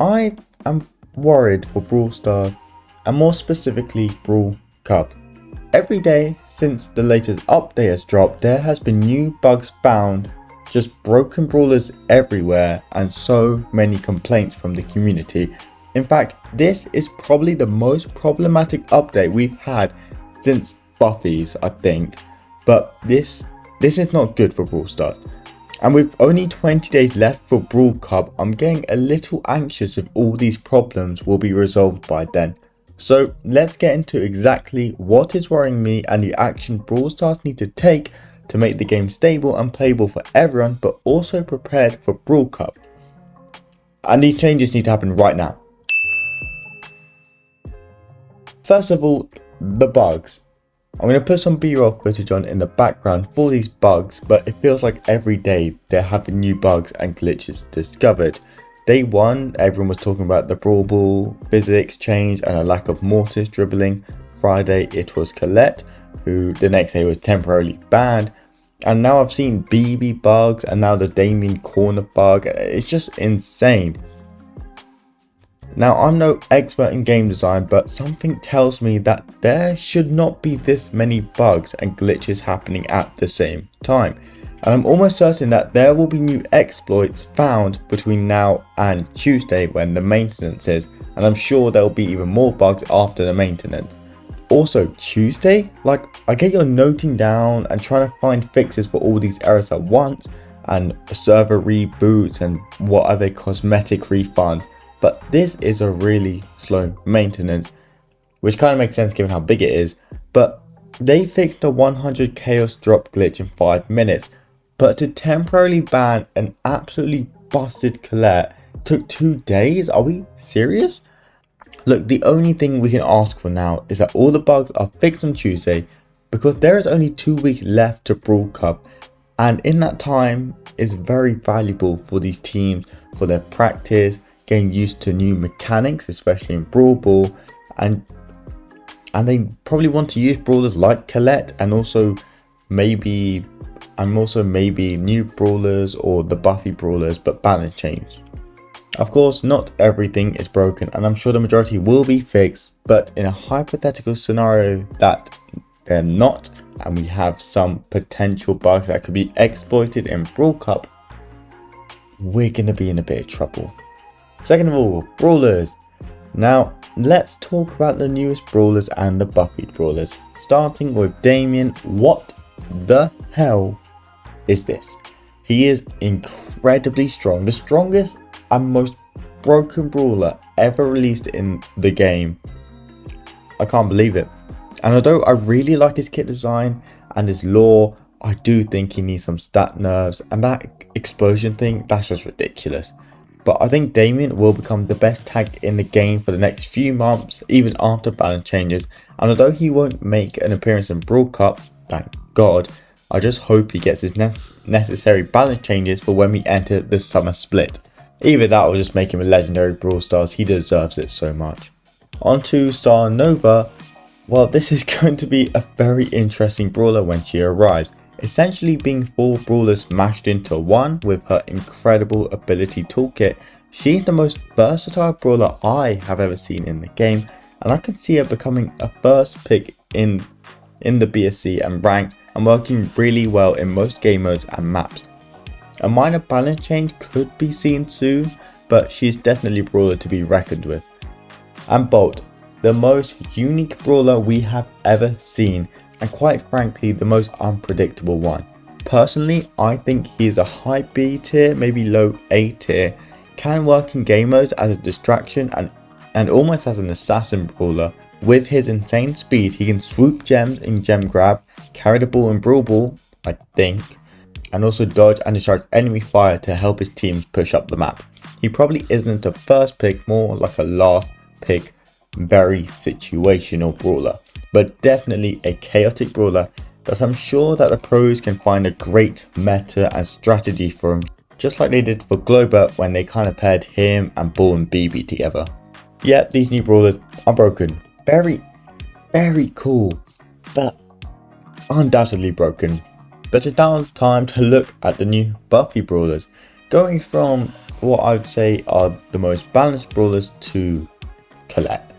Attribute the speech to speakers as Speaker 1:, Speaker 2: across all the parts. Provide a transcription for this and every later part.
Speaker 1: I am worried for Brawl Stars, and more specifically Brawl Cup. Every day since the latest update has dropped, there has been new bugs found, just broken brawlers everywhere, and so many complaints from the community. In fact, this is probably the most problematic update we've had since Buffy's, I think. But this is not good for Brawl Stars. And with only 20 days left for Brawl Cup, I'm getting a little anxious if all these problems will be resolved by then. So let's get into exactly what is worrying me and the action Brawl Stars need to take to make the game stable and playable for everyone, but also prepared for Brawl Cup. And these changes need to happen right now. First of all, the bugs. I'm going to put some B-roll footage on in the background for these bugs, but it feels like every day they're having new bugs and glitches discovered. Day 1, everyone was talking about the Brawl Ball physics change and a lack of Mortis dribbling. Friday it was Colette, who the next day was temporarily banned. And now I've seen BB bugs and now the Damien corner bug. It's just insane. Now, I'm no expert in game design, but something tells me that there should not be this many bugs and glitches happening at the same time. And I'm almost certain that there will be new exploits found between now and Tuesday when the maintenance is, and I'm sure there will be even more bugs after the maintenance. Also, Tuesday? Like, I get you're noting down and trying to find fixes for all these errors at once, and server reboots and what are they, cosmetic refunds. But this is a really slow maintenance, which kind of makes sense given how big it is. But they fixed the 100 chaos drop glitch in 5 minutes. But to temporarily ban an absolutely busted Colette took 2 days? Are we serious? Look, the only thing we can ask for now is that all the bugs are fixed on Tuesday, because there is only 2 weeks left to Brawl Cup. And in that time is very valuable for these teams, for their practice, getting used to new mechanics, especially in Brawl Ball, and they probably want to use brawlers like Colette and also maybe new brawlers or the Buffy brawlers, but balance change. Of course, not everything is broken, and I'm sure the majority will be fixed, but in a hypothetical scenario that they're not, and we have some potential bugs that could be exploited in Brawl Cup, we're going to be in a bit of trouble. Second of all, brawlers. Now, let's talk about the newest brawlers and the Buffy brawlers. Starting with Damien, what the hell is this? He is incredibly strong, the strongest and most broken brawler ever released in the game. I can't believe it. And although I really like his kit design and his lore, I do think he needs some stat nerfs, and that explosion thing, that's just ridiculous. But I think Damien will become the best tag in the game for the next few months, even after balance changes. And although he won't make an appearance in Brawl Cup, thank God, I just hope he gets his necessary balance changes for when we enter the summer split. Either that or just make him a legendary Brawl Stars, he deserves it so much. On to Star Nova. Well, this is going to be a very interesting brawler when she arrives. Essentially being 4 brawlers mashed into one with her incredible ability toolkit, she's the most versatile brawler I have ever seen in the game, and I can see her becoming a first pick in the BSC and ranked, and working really well in most game modes and maps. A minor balance change could be seen soon, but she's definitely a brawler to be reckoned with. And Bolt, the most unique brawler we have ever seen, and quite frankly the most unpredictable one. Personally, I think he is a high B tier, maybe low A tier, can work in game modes as a distraction and almost as an assassin brawler. With his insane speed, he can swoop gems in gem grab, carry the ball in Brawl Ball, I think, and also dodge and distract enemy fire to help his teams push up the map. He probably isn't a first pick, more like a last pick, very situational brawler, but definitely a chaotic brawler that I'm sure that the pros can find a great meta and strategy for him, just like they did for Glober when they kind of paired him and Ball and BB together. Yeah, these new brawlers are broken. Very, very cool, but undoubtedly broken. But it's now time to look at the new Buffy brawlers. Going from what I would say are the most balanced brawlers to collect.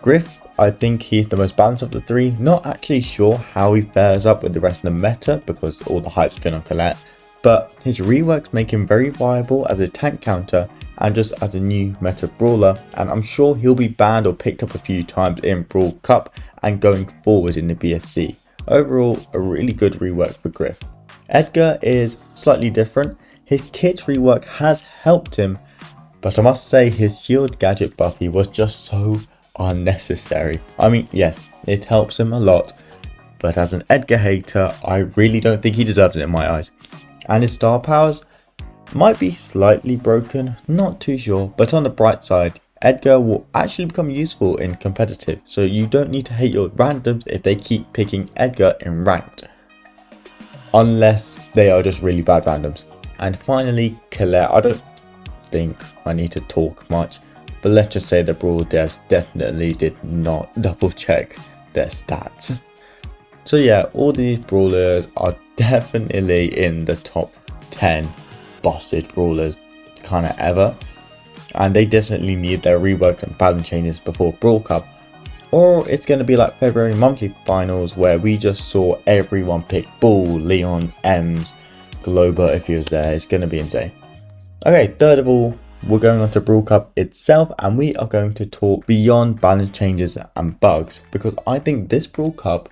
Speaker 1: Griff, I think he's the most balanced of the three. Not actually sure how he fares up with the rest of the meta because all the hype's been on Colette, but his reworks make him very viable as a tank counter and just as a new meta brawler, and I'm sure he'll be banned or picked up a few times in Brawl Cup and going forward in the BSC. Overall, a really good rework for Griff. Edgar is slightly different. His kit rework has helped him, but I must say his shield gadget buffy was just so unnecessary. I mean, yes, it helps him a lot, but as an Edgar hater, I really don't think he deserves it in my eyes. And his star powers might be slightly broken, not too sure, but on the bright side, Edgar will actually become useful in competitive, so you don't need to hate your randoms if they keep picking Edgar in ranked, unless they are just really bad randoms. And finally, Colette. I don't think I need to talk much, but let's just say the Brawl devs definitely did not double check their stats. So yeah, all these brawlers are definitely in the top 10 busted brawlers kind of ever, and they definitely need their rework and balance changes before Brawl Cup, or it's going to be like February monthly finals where we just saw everyone pick Bull, Leon, Ems, Glober if he was there. It's going to be insane. Okay, third of all, we're going on to Brawl Cup itself, and we are going to talk beyond balance changes and bugs, because I think this Brawl Cup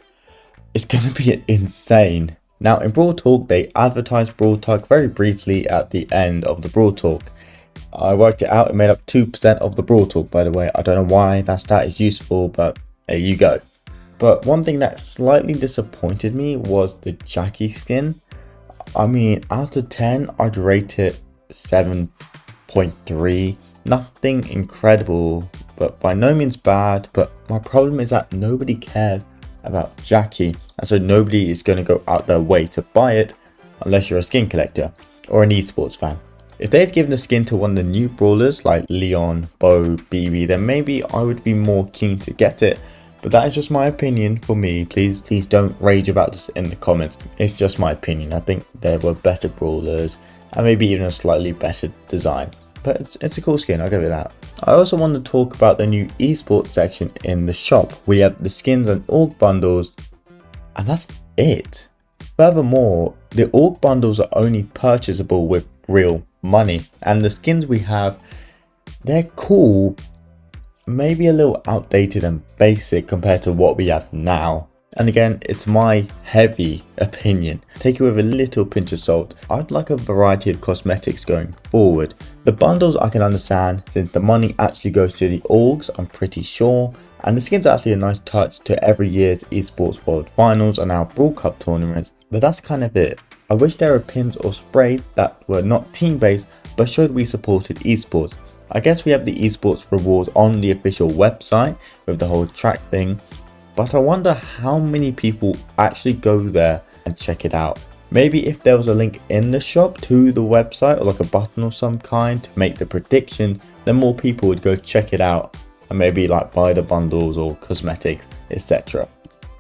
Speaker 1: is going to be insane. Now in Brawl Talk, they advertised Brawl Talk very briefly at the end of the Brawl Talk. I worked it out, it made up 2% of the Brawl Talk, by the way. I don't know why that stat is useful, but there you go. But one thing that slightly disappointed me was the Jackie skin. I mean, out of 10, I'd rate it 7.3. Nothing incredible, but by no means bad. But my problem is that nobody cares about Jackie, and so nobody is going to go out their way to buy it unless you're a skin collector or an esports fan. If they had given the skin to one of the new brawlers like Leon, Bo, BB, then maybe I would be more keen to get it. But that is just my opinion for me. Please don't rage about this in the comments. It's just my opinion. I think there were better brawlers and maybe even a slightly better design. But it's a cool skin, I'll give it that. I also want to talk about the new esports section in the shop. We have the skins and org bundles, and that's it. Furthermore, the org bundles are only purchasable with real money, and the skins we have, they're cool, maybe a little outdated and basic compared to what we have now. And again, it's my heavy opinion. Take it with a little pinch of salt. I'd like a variety of cosmetics going forward. The bundles I can understand, since the money actually goes to the orgs, I'm pretty sure. And the skins are actually a nice touch to every year's Esports World Finals and now Brawl Cup tournaments. But that's kind of it. I wish there were pins or sprays that were not team based but showed we supported esports. I guess we have the esports rewards on the official website with the whole track thing. But I wonder how many people actually go there and check it out. Maybe if there was a link in the shop to the website or like a button of some kind to make the prediction, then more people would go check it out and maybe like buy the bundles or cosmetics, etc.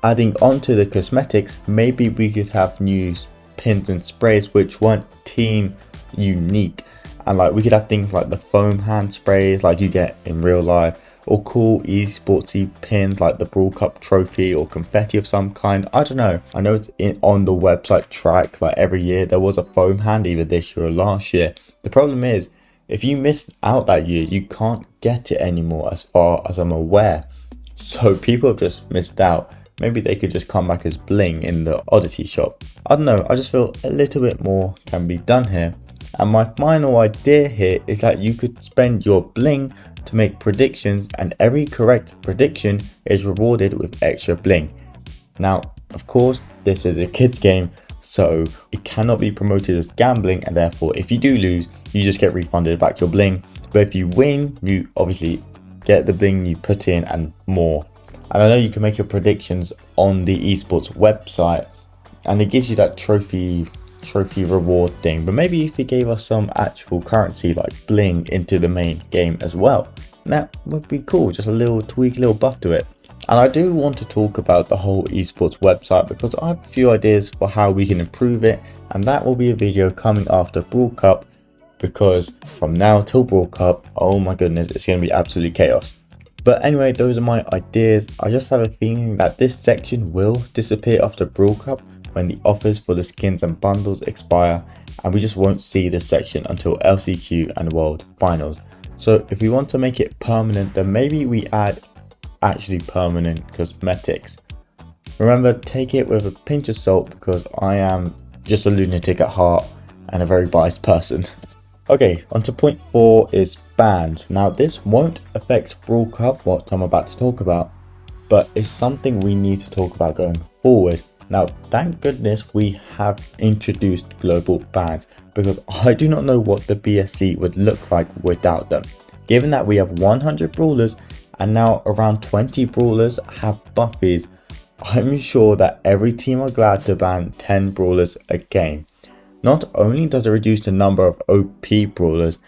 Speaker 1: Adding on to the cosmetics, maybe we could have new pins and sprays which weren't team unique. And like we could have things like the foam hand sprays like you get in real life, or cool esportsy pins like the Brawl Cup trophy or confetti of some kind. I don't know. I know it's on the website track, like every year there was a foam hand either this year or last year. The problem is, if you missed out that year, you can't get it anymore as far as I'm aware. So people have just missed out. Maybe they could just come back as bling in the oddity shop. I don't know, I just feel a little bit more can be done here. And my final idea here is that you could spend your bling to make predictions, and every correct prediction is rewarded with extra bling. Now, of course, this is a kids game, so it cannot be promoted as gambling, and therefore if you do lose, you just get refunded back your bling. But if you win, you obviously get the bling you put in and more. And I know you can make your predictions on the esports website, and it gives you that trophy reward thing. But maybe if it gave us some actual currency like bling into the main game as well, that would be cool. Just a little tweak, a little buff to it. And I do want to talk about the whole esports website because I have a few ideas for how we can improve it, and that will be a video coming after Brawl Cup because from now till Brawl Cup, oh my goodness, it's going to be absolutely chaos. But anyway, those are my ideas. I just have a feeling that this section will disappear after Brawl Cup when the offers for the skins and bundles expire, and we just won't see this section until LCQ and World Finals. So if we want to make it permanent, then maybe we add actually permanent cosmetics. Remember, take it with a pinch of salt because I am just a lunatic at heart and a very biased person. Okay, on to point 4 is bans. Now this won't affect Brawl Cup, what I'm about to talk about, but it's something we need to talk about going forward. Now thank goodness we have introduced global bans, because I do not know what the BSC would look like without them. Given that we have 100 brawlers and now around 20 brawlers have buffies, I'm sure that every team are glad to ban 10 brawlers a game. Not only does it reduce the number of OP brawlers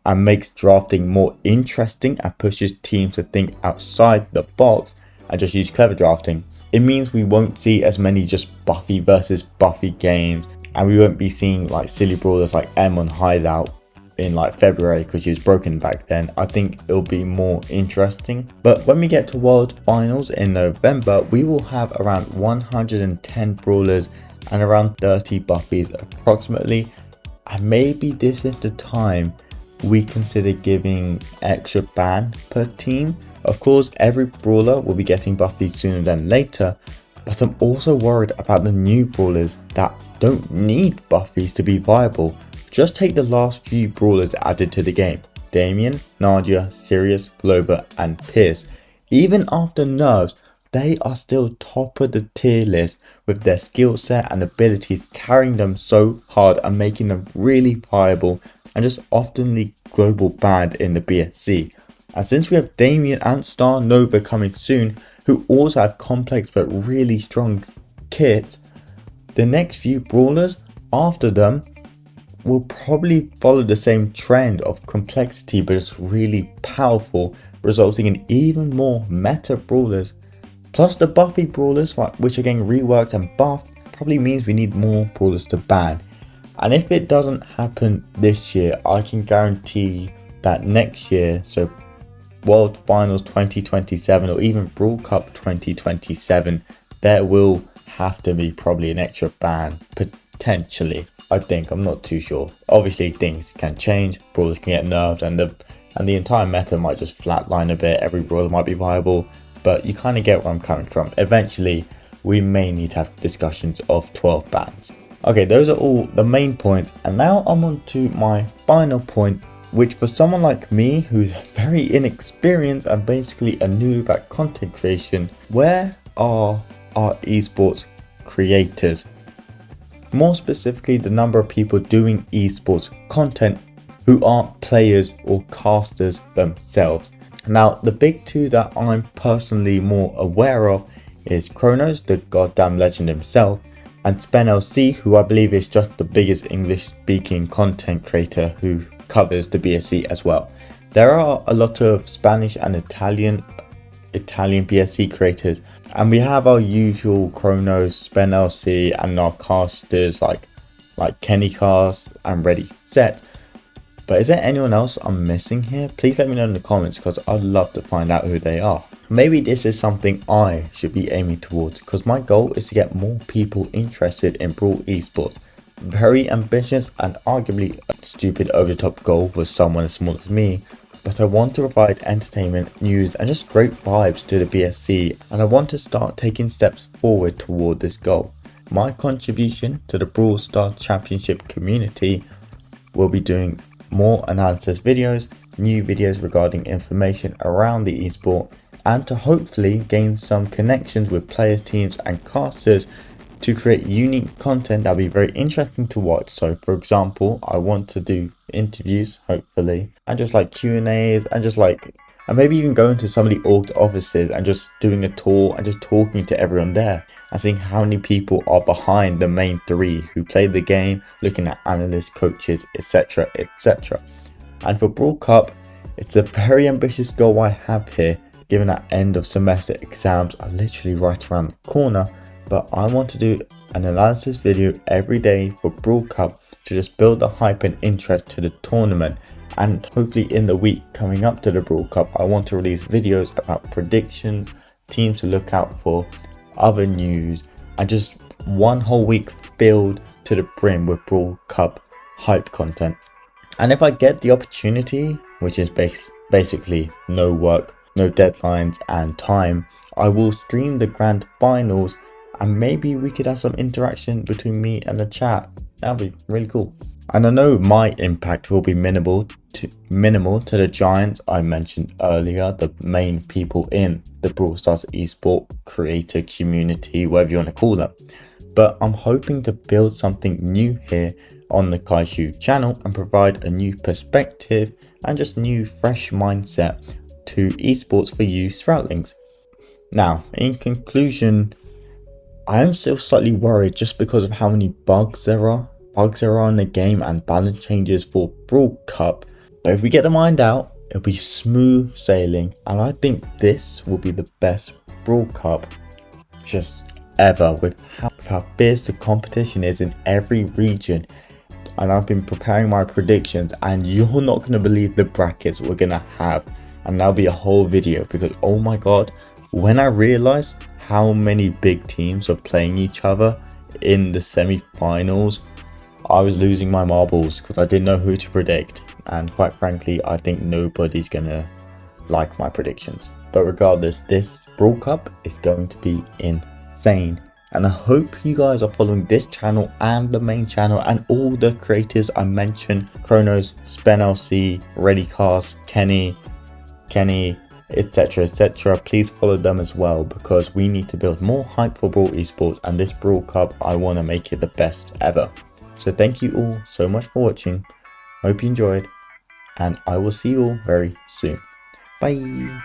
Speaker 1: and makes drafting more interesting and pushes teams to think outside the box and just use clever drafting, it means we won't see as many just Buffy versus Buffy games, and we won't be seeing like silly brawlers like M on Hideout in like February because she was broken back then. I think it'll be more interesting. But when we get to World Finals in November, we will have around 110 brawlers and around 30 buffies approximately, and maybe this is the time we consider giving extra ban per team. Of course, every brawler will be getting buffies sooner than later, but I'm also worried about the new brawlers that don't need buffies to be viable. Just take the last few brawlers added to the game: Damien, Nadia, Sirius, Glober and Pierce. Even after nerfs, they are still top of the tier list with their skill set and abilities carrying them so hard and making them really viable, and just oftenly global banned in the BSC. And since we have Damien and Star Nova coming soon, who also have complex but really strong kits, the next few brawlers after them will probably follow the same trend of complexity but just really powerful, resulting in even more meta brawlers. Plus the Buffy brawlers, which are getting reworked and buffed, probably means we need more brawlers to ban. And if it doesn't happen this year, I can guarantee that next year, so World Finals 2027 or even Brawl Cup 2027, there will have to be probably an extra ban, potentially. I think, I'm not too sure. Obviously things can change, brawlers can get nerfed, and the entire meta might just flatline a bit. Every brawler might be viable, but you kind of get where I'm coming from. Eventually we may need to have discussions of 12 bans. Okay, those are all the main points, and now I'm on to my final point, which for someone like me who's very inexperienced and basically a noob at content creation, where are our esports creators? More specifically, the number of people doing esports content who aren't players or casters themselves. Now, the big two that I'm personally more aware of is Kronos, the goddamn legend himself, and SpenLC, who I believe is just the biggest English speaking content creator who covers the BSC as well. There are a lot of Spanish and Italian BSC creators, and we have our usual Kronos, SpenLC, and our casters like KennyCast and Ready Set. But is there anyone else I'm missing here? Please let me know in the comments, because I'd love to find out who they are. Maybe this is something I should be aiming towards, because my goal is to get more people interested in Brawl Esports. Very ambitious and arguably a stupid over the top goal for someone as small as me, but I want to provide entertainment, news and just great vibes to the BSC, and I want to start taking steps forward toward this goal. My contribution to the Brawl Stars Championship community will be doing more analysis videos, new videos regarding information around the esport, and to hopefully gain some connections with players, teams and casters to create unique content that'll be very interesting to watch. So for example, I want to do interviews, hopefully, and just like Q&As, and maybe even go into some of the org offices and just doing a tour and just talking to everyone there and seeing how many people are behind the main three who play the game, looking at analysts, coaches, etc, etc. And for Brawl Cup, it's a very ambitious goal I have here, given that end of semester exams are literally right around the corner. But I want to do an analysis video every day for Brawl Cup to just build the hype and interest to the tournament. And hopefully in the week coming up to the Brawl Cup, I want to release videos about predictions, teams to look out for, other news, and just one whole week filled to the brim with Brawl Cup hype content. And if I get the opportunity, which is basically no work, no deadlines and time, I will stream the grand finals, and maybe we could have some interaction between me and the chat. That would be really cool. And I know my impact will be minimal to the giants I mentioned earlier, the main people in the Brawl Stars esport creator community, whatever you want to call them. But I'm hoping to build something new here on the Kaishu channel and provide a new perspective and just new fresh mindset to esports for you Sproutlings. Now, in conclusion, I am still slightly worried just because of how many bugs there are in the game and balance changes for Brawl Cup. But if we get them ironed out, it'll be smooth sailing, and I think this will be the best Brawl Cup just ever with how fierce the competition is in every region. And I've been preparing my predictions, and you're not going to believe the brackets we're going to have, and that'll be a whole video because oh my god, when I realized how many big teams are playing each other in the semi-finals, I was losing my marbles because I didn't know who to predict, and quite frankly I think nobody's gonna like my predictions. But regardless, this Brawl Cup is going to be insane, and I hope you guys are following this channel and the main channel and all the creators I mentioned: Chronos, SpenLC, ReadyCast, Kenny, etc. Please follow them as well, because we need to build more hype for Brawl Esports, and this Brawl Cup, I want to make it the best ever. So thank you all so much for watching. Hope you enjoyed, and I will see you all very soon. Bye.